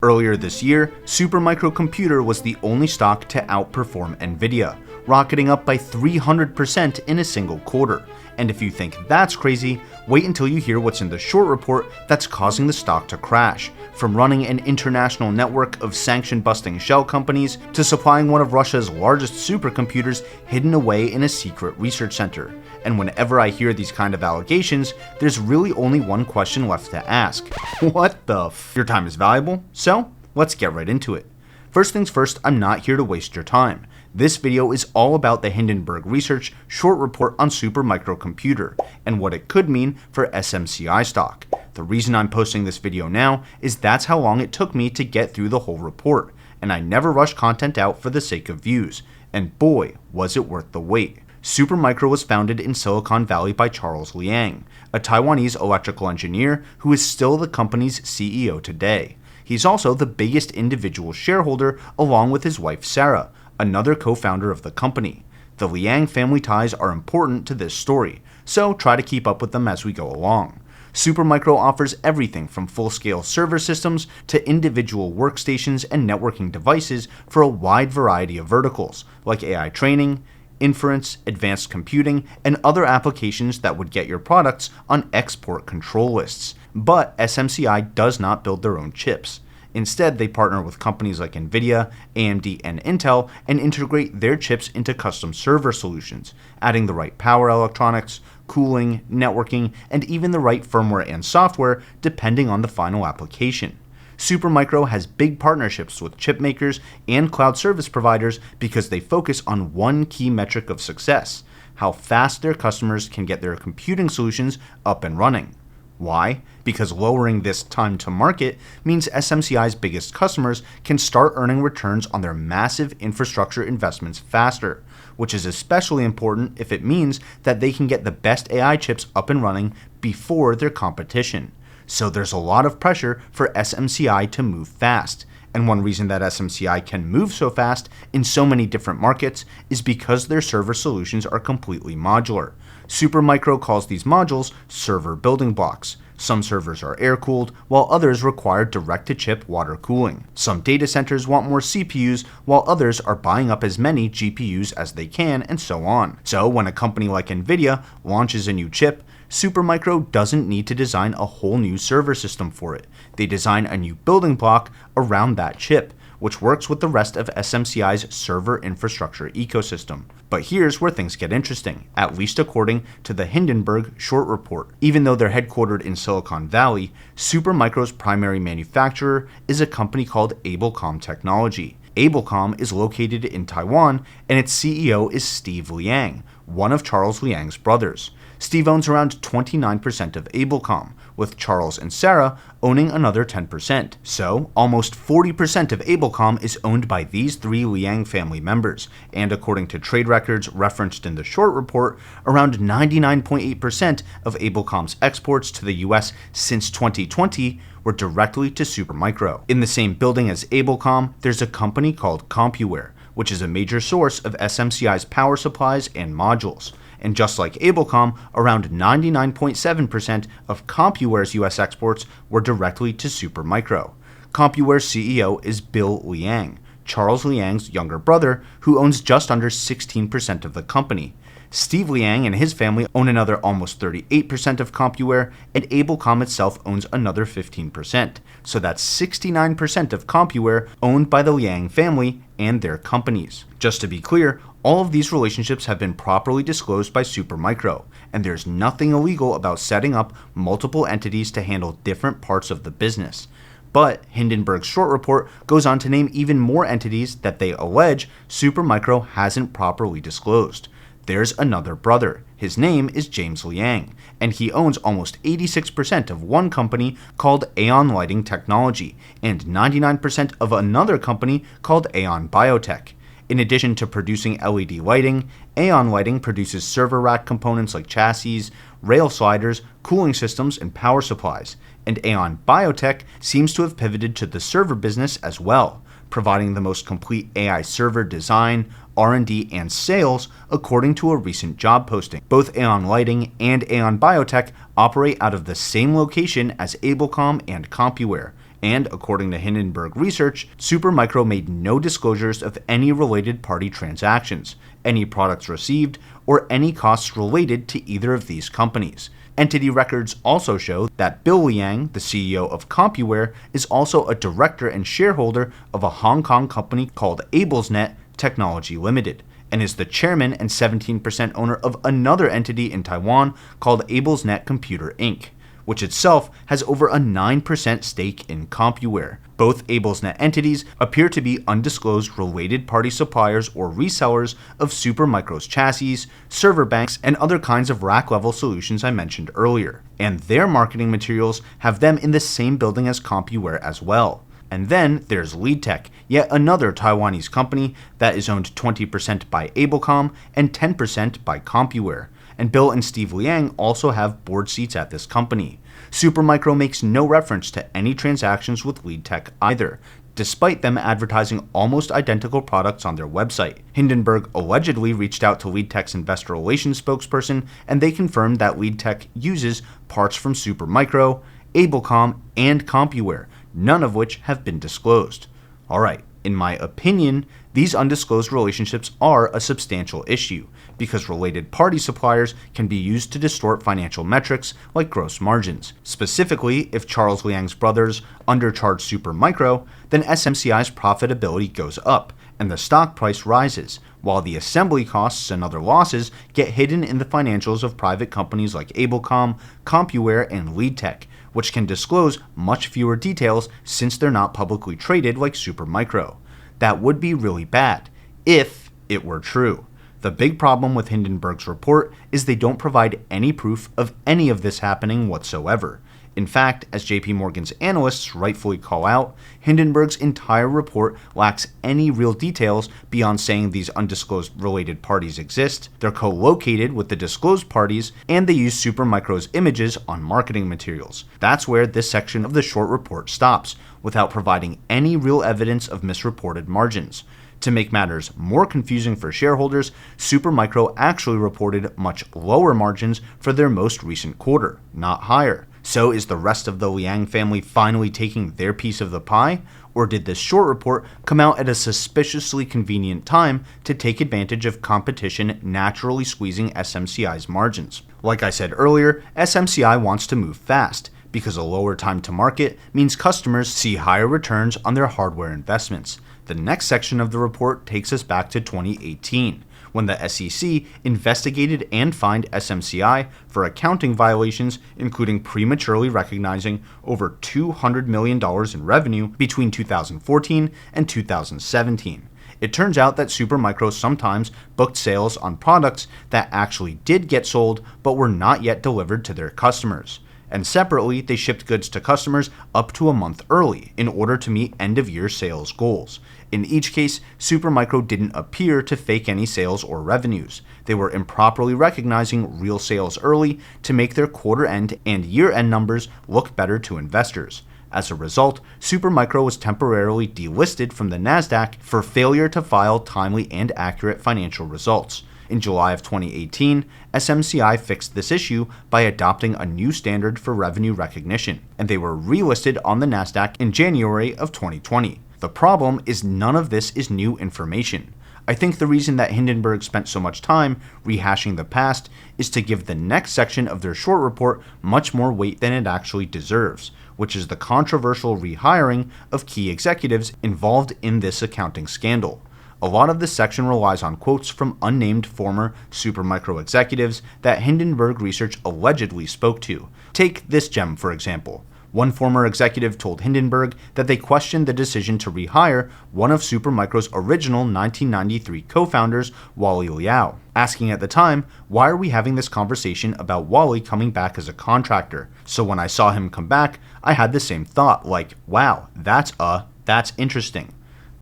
Earlier this year, Supermicro was the only stock to outperform Nvidia, rocketing up by 300% in a single quarter. And if you think that's crazy, wait until you hear what's in the short report that's causing the stock to crash, from running an international network of sanction-busting shell companies to supplying one of Russia's largest supercomputers hidden away in a secret research center. And whenever I hear these kind of allegations, there's really only one question left to ask. What the f? Your time is valuable, so let's get right into it. First things first, I'm not here to waste your time. This video is all about the Hindenburg Research short report on Supermicro and what it could mean for SMCI stock. The reason I'm posting this video now is that's how long it took me to get through the whole report, and I never rush content out for the sake of views, and boy, was it worth the wait. Supermicro was founded in Silicon Valley by Charles Liang, a Taiwanese electrical engineer who is still the company's CEO today. He's also the biggest individual shareholder along with his wife Sarah, another co-founder of the company. The Liang family ties are important to this story, so try to keep up with them as we go along. Supermicro offers everything from full-scale server systems to individual workstations and networking devices for a wide variety of verticals, like AI training, inference, advanced computing, and other applications that would get your products on export control lists. But SMCI does not build their own chips. Instead, they partner with companies like Nvidia, AMD, and Intel and integrate their chips into custom server solutions, adding the right power electronics, cooling, networking, and even the right firmware and software depending on the final application. Supermicro has big partnerships with chip makers and cloud service providers because they focus on one key metric of success: how fast their customers can get their computing solutions up and running. Why? Because lowering this time to market means SMCI's biggest customers can start earning returns on their massive infrastructure investments faster, which is especially important if it means that they can get the best AI chips up and running before their competition. So there's a lot of pressure for SMCI to move fast. And one reason that SMCI can move so fast in so many different markets is because their server solutions are completely modular. Supermicro calls these modules server building blocks. Some servers are air-cooled, while others require direct-to-chip water cooling. Some data centers want more CPUs, while others are buying up as many GPUs as they can, and so on. So when a company like Nvidia launches a new chip, Supermicro doesn't need to design a whole new server system for it. They design a new building block around that chip, which works with the rest of SMCI's server infrastructure ecosystem. But here's where things get interesting, at least according to the Hindenburg short report. Even though they're headquartered in Silicon Valley, Supermicro's primary manufacturer is a company called Abelcom Technology. Abelcom is located in Taiwan, and its CEO is Steve Liang, one of Charles Liang's brothers. Steve owns around 29% of Abelcom, with Charles and Sarah owning another 10%. So, almost 40% of Abelcom is owned by these three Liang family members, and according to trade records referenced in the short report, around 99.8% of Abelcom's exports to the US since 2020 were directly to Supermicro. In the same building as Abelcom, there's a company called CompuWare, which is a major source of SMCI's power supplies and modules. And just like Abelcom, around 99.7% of CompuWare's US exports were directly to Supermicro. CompuWare's CEO is Bill Liang, Charles Liang's younger brother, who owns just under 16% of the company. Steve Liang and his family own another almost 38% of CompuWare, and Abelcom itself owns another 15%. So that's 69% of CompuWare owned by the Liang family and their companies. Just to be clear, all of these relationships have been properly disclosed by Supermicro, and there's nothing illegal about setting up multiple entities to handle different parts of the business. But Hindenburg's short report goes on to name even more entities that they allege Supermicro hasn't properly disclosed. There's another brother. His name is James Liang, and he owns almost 86% of one company called Aeon Lighting Technology and 99% of another company called Aeon Biotech. In addition to producing LED lighting, Aeon Lighting produces server rack components like chassis, rail sliders, cooling systems, and power supplies. And Aeon Biotech seems to have pivoted to the server business as well, providing the most complete AI server design, R&D, and sales, according to a recent job posting. Both Aeon Lighting and Aeon Biotech operate out of the same location as Abelcom and CompuWare, And according to Hindenburg Research, Supermicro made no disclosures of any related party transactions, any products received, or any costs related to either of these companies. Entity records also show that Bill Liang, the CEO of CompuWare, is also a director and shareholder of a Hong Kong company called AblesNet Technology Limited, and is the chairman and 17% owner of another entity in Taiwan called AblesNet Computer Inc., which itself has over a 9% stake in CompuWare. Both AblesNet entities appear to be undisclosed related party suppliers or resellers of Supermicro's chassis, server banks, and other kinds of rack-level solutions I mentioned earlier. And their marketing materials have them in the same building as CompuWare as well. And then there's LeadTech, yet another Taiwanese company that is owned 20% by Ablecom and 10% by CompuWare. And Bill and Steve Liang also have board seats at this company. Supermicro makes no reference to any transactions with LeadTech either, despite them advertising almost identical products on their website. Hindenburg allegedly reached out to LeadTech's investor relations spokesperson, and they confirmed that LeadTech uses parts from Supermicro, Ablecom, and CompuWare, none of which have been disclosed. Alright, in my opinion, these undisclosed relationships are a substantial issue, because related party suppliers can be used to distort financial metrics like gross margins. Specifically, if Charles Liang's brothers undercharge Supermicro, then SMCI's profitability goes up, and the stock price rises, while the assembly costs and other losses get hidden in the financials of private companies like Ablecom, CompuWare, and LeadTech, which can disclose much fewer details since they're not publicly traded like Supermicro. That would be really bad, if it were true. The big problem with Hindenburg's report is they don't provide any proof of any of this happening whatsoever. In fact, as JP Morgan's analysts rightfully call out, Hindenburg's entire report lacks any real details beyond saying these undisclosed related parties exist, they're co-located with the disclosed parties, and they use Supermicro's images on marketing materials. That's where this section of the short report stops, without providing any real evidence of misreported margins. To make matters more confusing for shareholders, Supermicro actually reported much lower margins for their most recent quarter, not higher. So is the rest of the Liang family finally taking their piece of the pie? Or did this short report come out at a suspiciously convenient time to take advantage of competition naturally squeezing SMCI's margins? Like I said earlier, SMCI wants to move fast, because a lower time to market means customers see higher returns on their hardware investments. The next section of the report takes us back to 2018, when the SEC investigated and fined SMCI for accounting violations, including prematurely recognizing over $200 million in revenue between 2014 and 2017. It turns out that Supermicro sometimes booked sales on products that actually did get sold but were not yet delivered to their customers. And separately, they shipped goods to customers up to a month early in order to meet end-of-year sales goals. In each case, Supermicro didn't appear to fake any sales or revenues. They were improperly recognizing real sales early to make their quarter-end and year-end numbers look better to investors. As a result, Supermicro was temporarily delisted from the Nasdaq for failure to file timely and accurate financial results. In July of 2018, SMCI fixed this issue by adopting a new standard for revenue recognition, and they were relisted on the Nasdaq in January of 2020. The problem is none of this is new information. I think the reason that Hindenburg spent so much time rehashing the past is to give the next section of their short report much more weight than it actually deserves, which is the controversial rehiring of key executives involved in this accounting scandal. A lot of this section relies on quotes from unnamed former Supermicro executives that Hindenburg Research allegedly spoke to. Take this gem, for example. One former executive told Hindenburg that they questioned the decision to rehire one of Supermicro's original 1993 co-founders, Wally Liao, asking at the time, "Why are we having this conversation about Wally coming back as a contractor?" So when I saw him come back, I had the same thought, like, wow, that's interesting.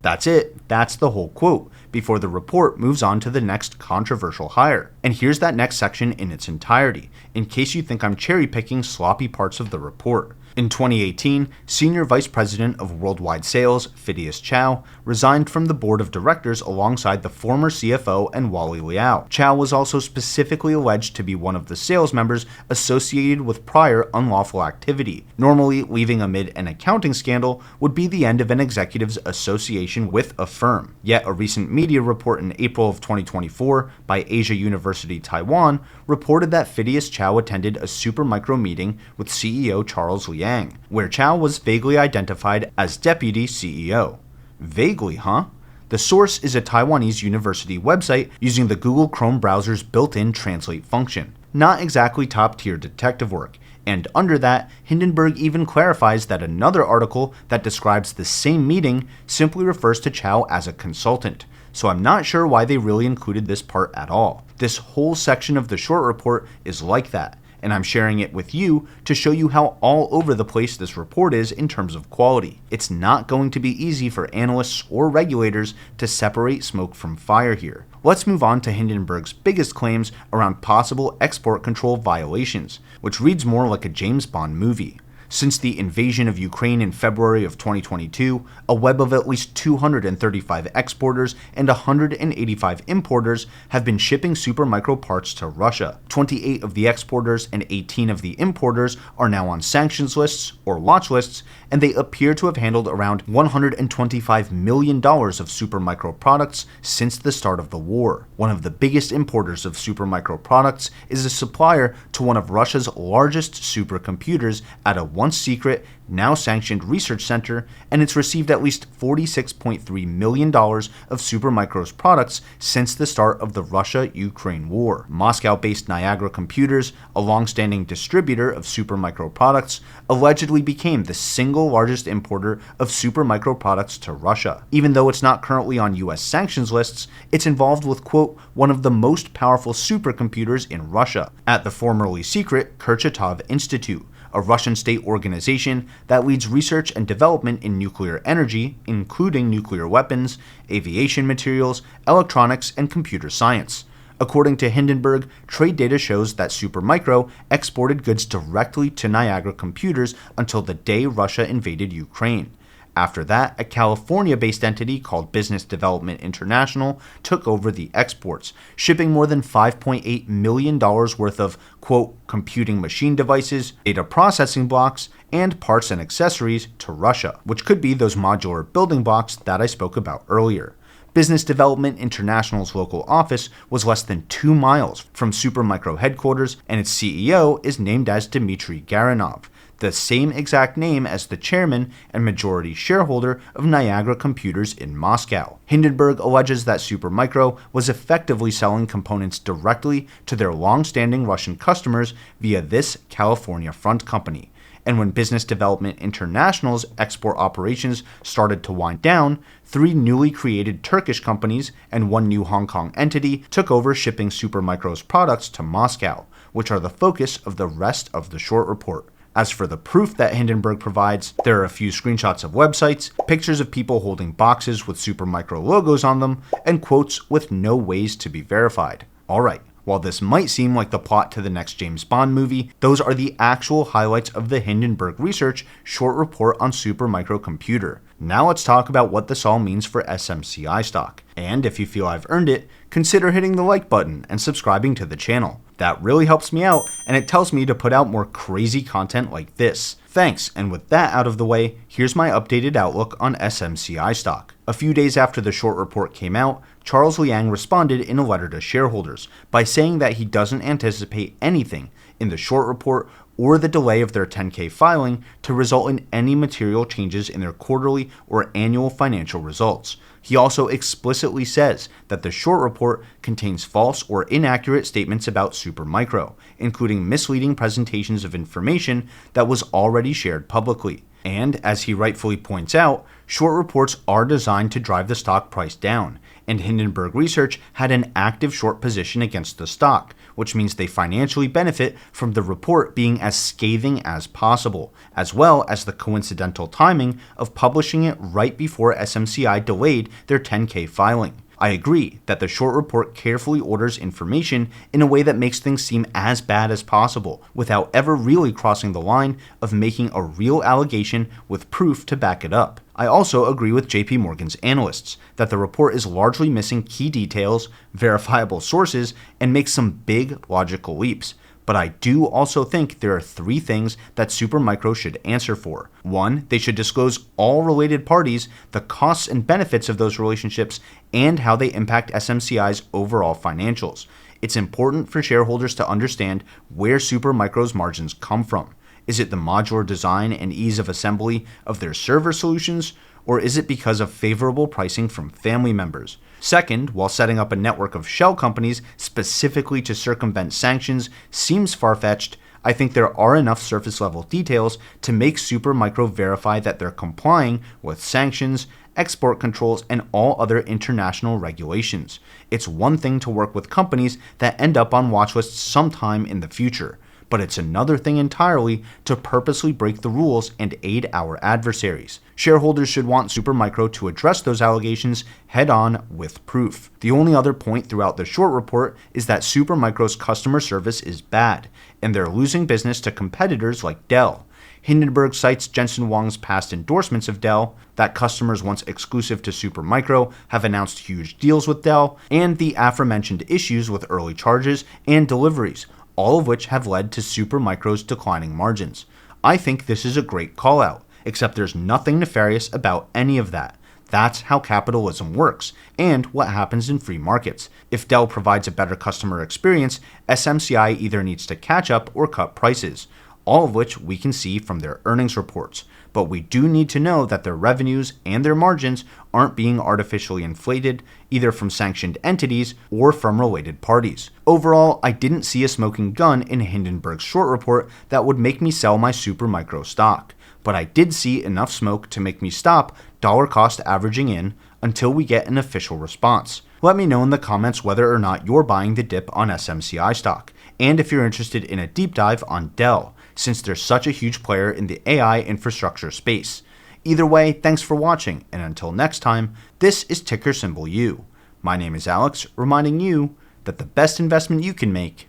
That's it. That's the whole quote, before the report moves on to the next controversial hire. And here's that next section in its entirety, in case you think I'm cherry-picking sloppy parts of the report. In 2018, Senior Vice President of Worldwide Sales, Phidias Chow, resigned from the board of directors alongside the former CFO and Wally Liao. Chow was also specifically alleged to be one of the sales members associated with prior unlawful activity. Normally, leaving amid an accounting scandal would be the end of an executive's association with a firm. Yet a recent media report in April of 2024 by Asia University Taiwan reported that Phidias Chow attended a Supermicro meeting with CEO Charles Liang, where Chow was vaguely identified as Deputy CEO. Vaguely, huh? The source is a Taiwanese university website using the Google Chrome browser's built-in translate function. Not exactly top-tier detective work. And under that, Hindenburg even clarifies that another article that describes the same meeting simply refers to Chow as a consultant. So I'm not sure why they really included this part at all. This whole section of the short report is like that, and I'm sharing it with you to show you how all over the place this report is in terms of quality. It's not going to be easy for analysts or regulators to separate smoke from fire here. Let's move on to Hindenburg's biggest claims around possible export control violations, which reads more like a James Bond movie. Since the invasion of Ukraine in February of 2022, a web of at least 235 exporters and 185 importers have been shipping Supermicro parts to Russia. 28 of the exporters and 18 of the importers are now on sanctions lists or watch lists, and they appear to have handled around $125 million of Supermicro products since the start of the war. One of the biggest importers of Supermicro products is a supplier to one of Russia's largest supercomputers at a once secret, now sanctioned research center, and it's received at least $46.3 million of Supermicro's products since the start of the Russia-Ukraine war. Moscow-based Niagara Computers, a long-standing distributor of Supermicro products, allegedly became the single largest importer of Supermicro products to Russia. Even though it's not currently on US sanctions lists, it's involved with, quote, one of the most powerful supercomputers in Russia at the formerly secret Kurchatov Institute, a Russian state organization that leads research and development in nuclear energy, including nuclear weapons, aviation materials, electronics, and computer science. According to Hindenburg, trade data shows that Supermicro exported goods directly to Niagara Computers until the day Russia invaded Ukraine. After that, a California-based entity called Business Development International took over the exports, shipping more than $5.8 million worth of, quote, computing machine devices, data processing blocks, and parts and accessories to Russia, which could be those modular building blocks that I spoke about earlier. Business Development International's local office was less than 2 miles from Supermicro headquarters, and its CEO is named as Dmitry Garanov, the same exact name as the chairman and majority shareholder of Niagara Computers in Moscow. Hindenburg alleges that Supermicro was effectively selling components directly to their long-standing Russian customers via this California front company. And when Business Development International's export operations started to wind down, 3 newly created Turkish companies and 1 new Hong Kong entity took over shipping Supermicro's products to Moscow, which are the focus of the rest of the short report. As for the proof that Hindenburg provides, there are a few screenshots of websites, pictures of people holding boxes with Supermicro logos on them, and quotes with no ways to be verified. Alright, while this might seem like the plot to the next James Bond movie, those are the actual highlights of the Hindenburg Research short report on Supermicro Computer. Now let's talk about what this all means for SMCI stock. And if you feel I've earned it, consider hitting the like button and subscribing to the channel. That really helps me out, and it tells me to put out more crazy content like this. Thanks, and with that out of the way, here's my updated outlook on SMCI stock. A few days after the short report came out, Charles Liang responded in a letter to shareholders by saying that he doesn't anticipate anything in the short report or the delay of their 10K filing to result in any material changes in their quarterly or annual financial results. He also explicitly says that the short report contains false or inaccurate statements about Supermicro, including misleading presentations of information that was already shared publicly. And, as he rightfully points out, short reports are designed to drive the stock price down, and Hindenburg Research had an active short position against the stock, which means they financially benefit from the report being as scathing as possible, as well as the coincidental timing of publishing it right before SMCI delayed their 10K filing. I agree that the short report carefully orders information in a way that makes things seem as bad as possible, without ever really crossing the line of making a real allegation with proof to back it up. I also agree with JP Morgan's analysts that the report is largely missing key details, verifiable sources, and makes some big logical leaps. But I do also think there are 3 things that Supermicro should answer for. 1, they should disclose all related parties, the costs and benefits of those relationships, and how they impact SMCI's overall financials. It's important for shareholders to understand where Supermicro's margins come from. Is it the modular design and ease of assembly of their server solutions, or is it because of favorable pricing from family members? Second, while setting up a network of shell companies specifically to circumvent sanctions seems far-fetched, I think there are enough surface-level details to make Supermicro verify that they're complying with sanctions, export controls, and all other international regulations. It's one thing to work with companies that end up on watch lists sometime in the future, but it's another thing entirely to purposely break the rules and aid our adversaries. Shareholders should want Supermicro to address those allegations head-on with proof. The only other point throughout the short report is that Supermicro's customer service is bad, and they're losing business to competitors like DELL. Hindenburg cites Jensen Huang's past endorsements of DELL, that customers once exclusive to Supermicro have announced huge deals with DELL, and the aforementioned issues with early charges and deliveries, all of which have led to Supermicro's declining margins. I think this is a great call-out, except there's nothing nefarious about any of that. That's how capitalism works, and what happens in free markets. If Dell provides a better customer experience, SMCI either needs to catch up or cut prices, all of which we can see from their earnings reports. But we do need to know that their revenues and their margins aren't being artificially inflated, either from sanctioned entities or from related parties. Overall, I didn't see a smoking gun in Hindenburg's short report that would make me sell my Supermicro stock, but I did see enough smoke to make me stop dollar cost averaging in until we get an official response. Let me know in the comments whether or not you're buying the dip on SMCI stock, and if you're interested in a deep dive on Dell, since they're such a huge player in the AI infrastructure space. Either way, thanks for watching, and until next time, this is ticker symbol U. My name is Alex, reminding you that the best investment you can make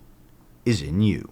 is in you.